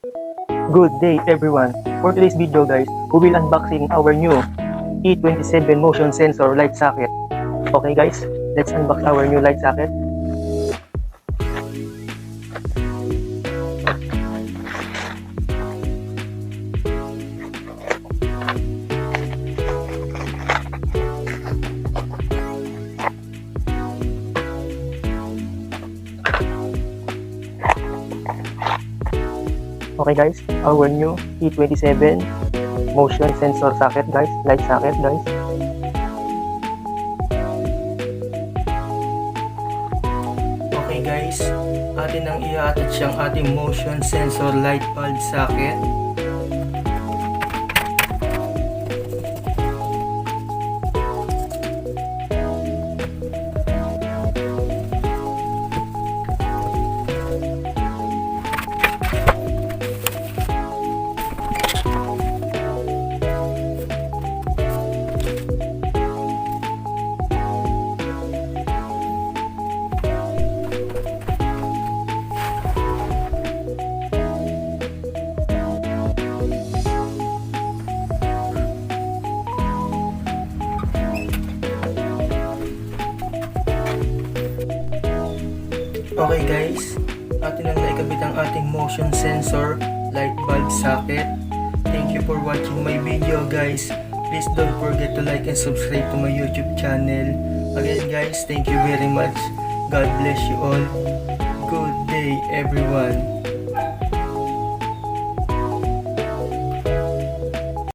Good day everyone. For today's video guys, we will unboxing our new E27 motion sensor light socket. Okay guys, let's unbox our new light socket. Okay guys, our new E27 motion sensor socket guys, light socket guys. Okay guys, atin ang i-attach ang ating motion sensor light bulb socket. Okay guys, atin ang naikabit ang ating motion sensor light bulb socket. Thank you for watching my video guys. Please don't forget to like and subscribe to my YouTube channel. Again guys, thank you very much. God bless you all. Good day everyone.